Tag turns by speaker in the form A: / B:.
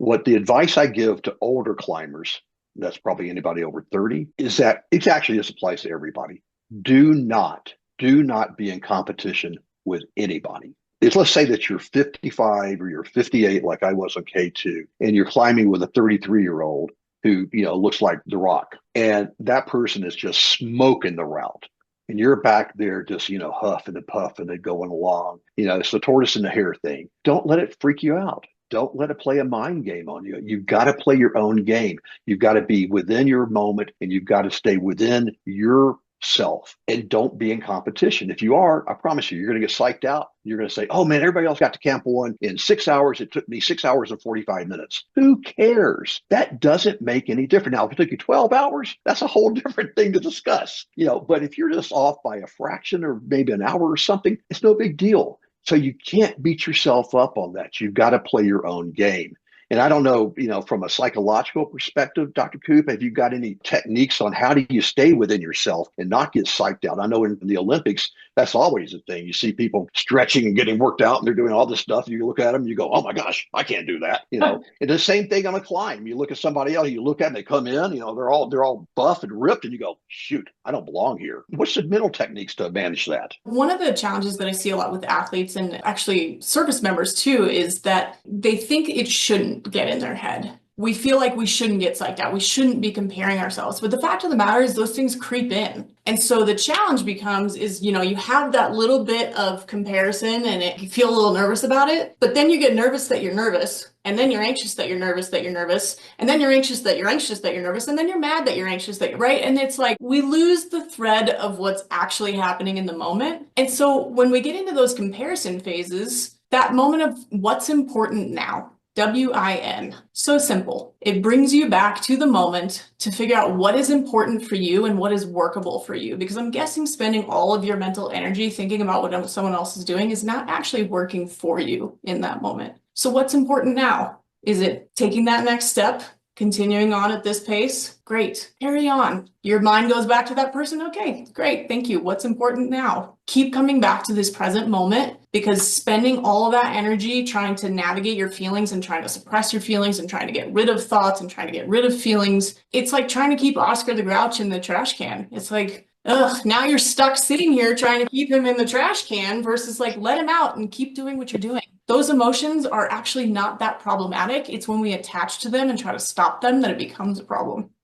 A: What the advice I give to older climbers, that's probably anybody over 30, is that it's actually this applies to everybody. Do not, do not be in competition with anybody. Let's say that you're 55 or you're 58, like I was on K2, and you're climbing with a 33-year-old who, looks like The Rock. And that person is just smoking the route. And you're back there just, huffing and puffing and going along. It's the tortoise and the hare thing. Don't let it freak you out. Don't let it play a mind game on you. You've got to play your own game. You've got to be within your moment and you've got to stay within yourself and don't be in competition. If you are, I promise you, you're going to get psyched out. You're going to say, oh man, everybody else got to Camp One in 6 hours. It took me 6 hours and 45 minutes. Who cares? That doesn't make any difference. Now, if it took you 12 hours, that's a whole different thing to discuss. But if you're just off by a fraction or maybe an hour or something, it's no big deal. So you can't beat yourself up on that. You've got to play your own game. And I don't know, from a psychological perspective, Dr. Coop, have you got any techniques on how do you stay within yourself and not get psyched out? I know in the Olympics, that's always a thing. You see people stretching and getting worked out and they're doing all this stuff. And you look at them, you go, oh my gosh, I can't do that. And the same thing on a climb. You look at somebody else, you look at them, they come in, they're all buff and ripped and you go, shoot, I don't belong here. What's the mental techniques to manage that?
B: One of the challenges that I see a lot with athletes and actually service members too, is that they think it shouldn't get in their head. We feel like we shouldn't get psyched out. We shouldn't be comparing ourselves. But the fact of the matter is those things creep in. And so the challenge becomes is, you have that little bit of comparison and you feel a little nervous about it, but then you get nervous that you're nervous. And then you're anxious that you're nervous, that you're nervous. And then you're anxious that you're anxious, that you're nervous. And then you're mad that you're anxious, that you're right. And it's like we lose the thread of what's actually happening in the moment. And so when we get into those comparison phases, that moment of what's important now, WIN. So simple. It brings you back to the moment to figure out what is important for you and what is workable for you. Because I'm guessing spending all of your mental energy thinking about what someone else is doing is not actually working for you in that moment. So what's important now? Is it taking that next step? Continuing on at this pace? Great. Carry on. Your mind goes back to that person. Okay, great. Thank you. What's important now? Keep coming back to this present moment because spending all of that energy trying to navigate your feelings and trying to suppress your feelings and trying to get rid of thoughts and trying to get rid of feelings, it's like trying to keep Oscar the Grouch in the trash can. It's like, ugh, now you're stuck sitting here trying to keep him in the trash can versus like let him out and keep doing what you're doing. Those emotions are actually not that problematic. It's when we attach to them and try to stop them that it becomes a problem.